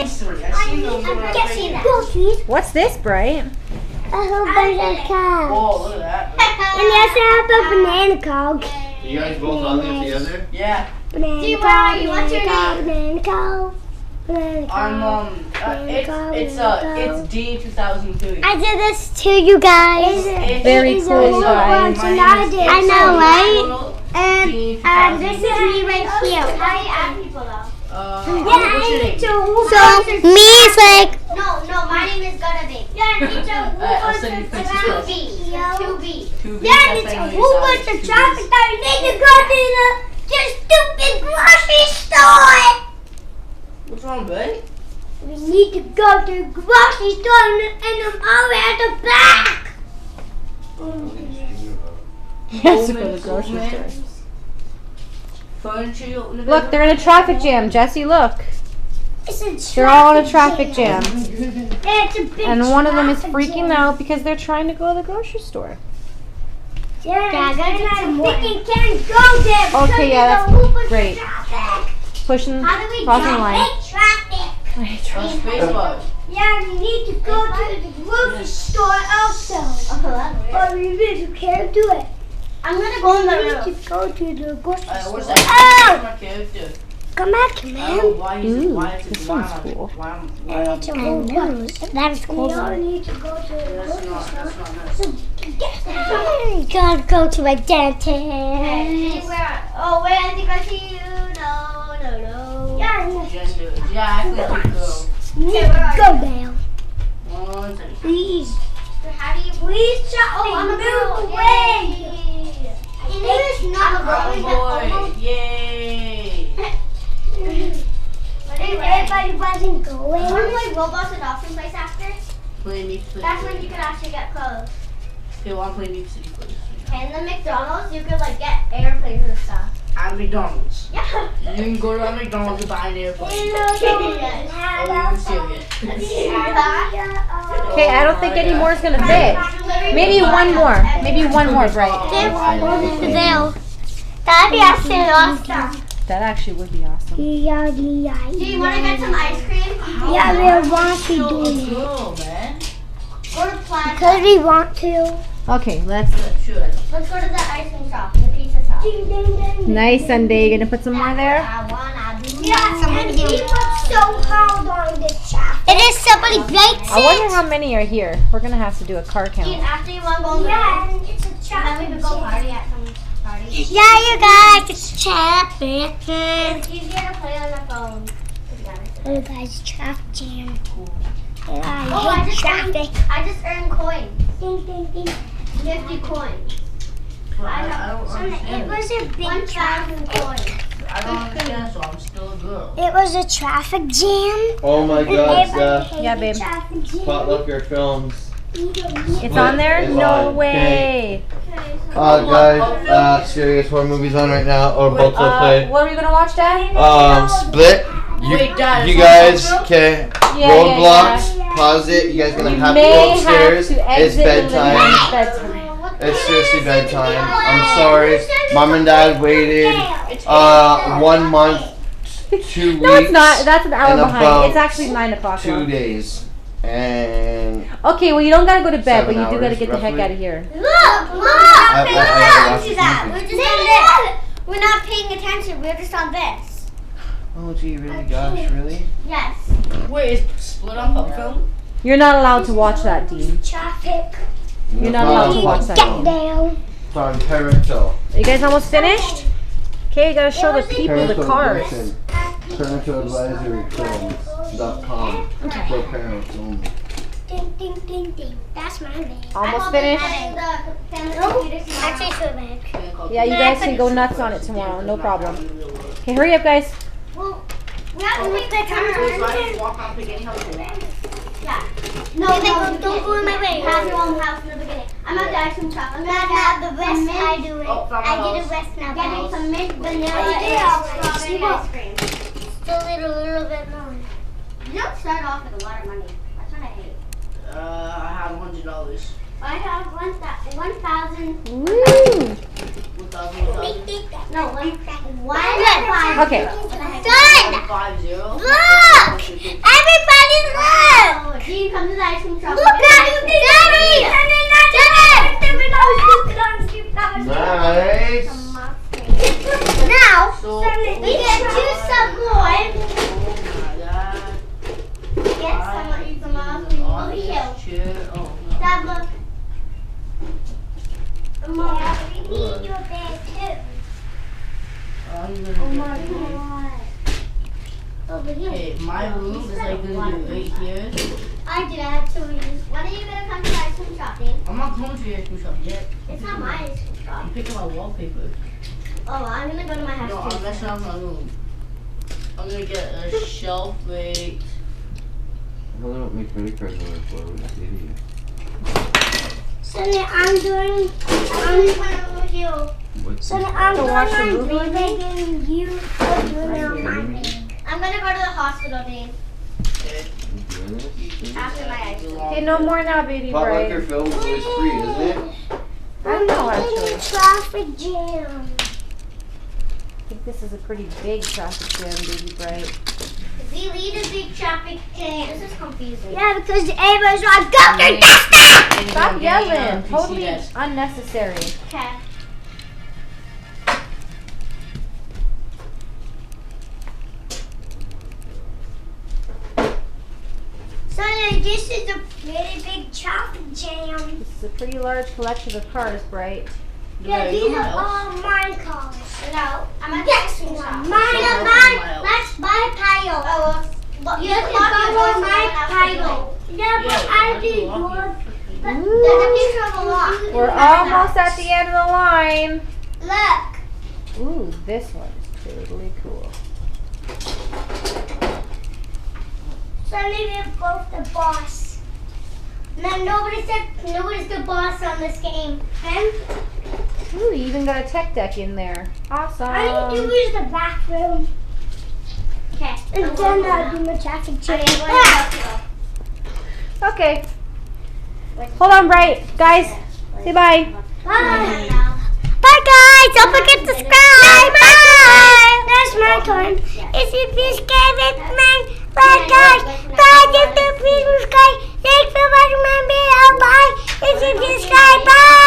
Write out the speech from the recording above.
history. I've seen those. What's this, Bright? A whole bunch of cows. Oh, look at that. And there's a banana coke. You guys both on there together? Yeah. Banana Do you coke, want- what's your banana coke, banana coke. It's D 2003. I did this to you guys. Very cool, guys. I know, right? And this is me right here. How do you add people though? What's your name? So me is like No, my name is gonna be. Yeah, it's a I'll send you pictures two first. B. 2B. yeah, it's a whole bunch of traffic that we need to go to the stupid grocery store. What's wrong, babe? We need to go to the grocery store and I'm already at the back. Yes, to go to the grocery store. Furniture you open the Look, they're in a traffic jam. Jesse, look. It's a They're all in a traffic jam. It's a big And one of them is traffic freaking jam. out because they're trying to go to the grocery store. Yeah, and I'm thinking can't go there. Okay, yeah, that's great. Pushing, How do we crossing the line. traffic? Facebook. Yeah, we need to go to the grocery store also. But we really can't do it. I'm gonna go in the We room. need to go to the grocery store. What's that? Oh! My character. Come back, I don't man. know why he's Ooh, why this it's one's why cool. why It's a whole bunch. That is We cool. all need to go to the That's grocery not store. nice. You gotta go to a dentist. Hey, where I think I see you. No. Yeah, Gender. Yeah, I think it's girl. you need to go down. One second. Please. How do you? Please shut Oh, I'm a girl. move away. English, not a girl. Oh boy. Yay. Everybody wasn't going. When like Roblox adoption place after, Play me city. that's when you could actually get clothes. Okay, well, I'm playing me city first. And the McDonald's, you could like get airplanes and stuff. At McDonald's. Yeah. You can go to McDonald's and buy an airplane. Oh, you serious? Okay, I don't think any more is gonna fit. Maybe one more. Maybe one more, Bright. That'd be actually awesome. That actually would be awesome. Do you want to get some ice cream? Yeah, we want to do it. Girl, man. Go to Plaza. Because we want to. Okay, let's. Sure. Let's go to the ice cream shop, the pizza shop. Nice Sunday. You gonna put some more there? I wanna be. Yeah, and we worked so hard on this shop. It is somebody breaks I wonder how many are here. We're gonna have to do a car count. After you want to go in the Yeah, room, and it's a and then we traffic could go jam. party at some party. Yeah, you guys, it's traffic. It's easier to play on the phone, to be honest. Oh, guys, traffic jam. Oh, I I hate just traffic. earned coins. Ding, ding, ding. 50 coins. I don't It understand. was a big 1,000 traffic. coins. I don't understand, so I'm still a girl. It was a traffic jam. Oh my And god, everybody Steph. hated Yeah, babe. traffic jam. Potlucker Films. It's on there? It's No on. way. Guys, serious horror movies on right now, or both will play. What are we gonna watch, Dad? Split. Wait, Dad, You it's guys, on okay? Yeah, Roadblocks. Pause it. You guys gonna You have to may go have upstairs. to It's exit the living bedtime. room. Bedtime. It's seriously bedtime. I'm sorry. Mom and Dad waited 1 month, 2 weeks. No, it's not. That's an hour and behind. about It's actually 9 o'clock. 2 days. And Okay, well, you don't gotta go to bed, but 7 you do gotta hours, get the heck roughly. out of here. Look! I have to watch We're the just TV. on this. We're not paying attention. We're just on this. Oh gee, really? Gosh, really? Yes. Wait, is Split up a film? You're not allowed to watch that, Dean. Traffic. You're not allowed to watch that. Get Dean. down. It's on parental. Are you guys almost finished? Okay, you gotta show the people the cars. edition. Parentaladvisoryfilms.com for parents only. Ding, ding, ding, ding. That's my name. Almost finished? Actually, so bad. Yeah, you guys can go nuts on it tomorrow. No problem. Okay, hurry up, guys. Well, we have to make the So I camera. walk out beginning house. Yeah. No, don't go in my way. Have your own house in the beginning. I'm at the ice cream shop. I'm gonna get the rest. I do it. Oh, from my I get house. a rest now. Getting some mint vanilla Yeah. and strawberry ice cream. Still need a little bit more. You don't start off with a lot of money. That's what I hate. I have $100. I have 1,000. Woo! 1,000. No, one. Okay. Done! 50. Look! Everybody is like gonna do 8 years. I did. I had 2 years. When are you gonna come to ice cream shopping? I'm not going to your ice cream shop yet. It's not my ice cream shop. I'm picking my wallpaper. Oh, I'm gonna go to my house. No, I'm messing up my room. I'm gonna get a shelf weight. I don't make credit cards on my floor. What an idiot. Sonny, I'm doing What's Sonny, this? I'm To watch the doing movie, my baby and you are doing on my baby. I'm gonna go to the hospital, Dave. Okay. You doing this? After my ice cream. Okay, no more now, baby Pop Bright. Liquor film is always free, isn't it? I don't know, actually. Traffic jam. I think this is a pretty big traffic jam, baby Bright. We lead a big traffic jam. This is confusing. Yeah, because everyone's like, go to Stop yelling. Totally PCS. unnecessary. Okay. Sonny, this is a really big traffic jam. This is a pretty large collection of cars, Bright. Yeah, these you are know. all my cars. No, I'm at the ice cream shop. Mine Someone are else mine. miles. That's my pile. Oh, well, You can borrow my pile. Yeah, but I did walking. yours. There's a picture of a lot. We're almost at the end of the line. Look. Ooh, this one's totally cool. Sonny, we're both the boss. No, nobody's the boss on this game. Okay? Ooh, you even got a tech deck in there. Awesome. I need to use the bathroom. Okay. And then I'll do my traffic jam. Okay. Hold on, Bright. Guys, say bye. Bye. Bye, guys. Don't forget to subscribe. Bye. That's my turn. If you subscribe, it's mine. Bye, guys. Bye. Just please subscribe. Thanks for watching my video. Bye. If you subscribe, bye.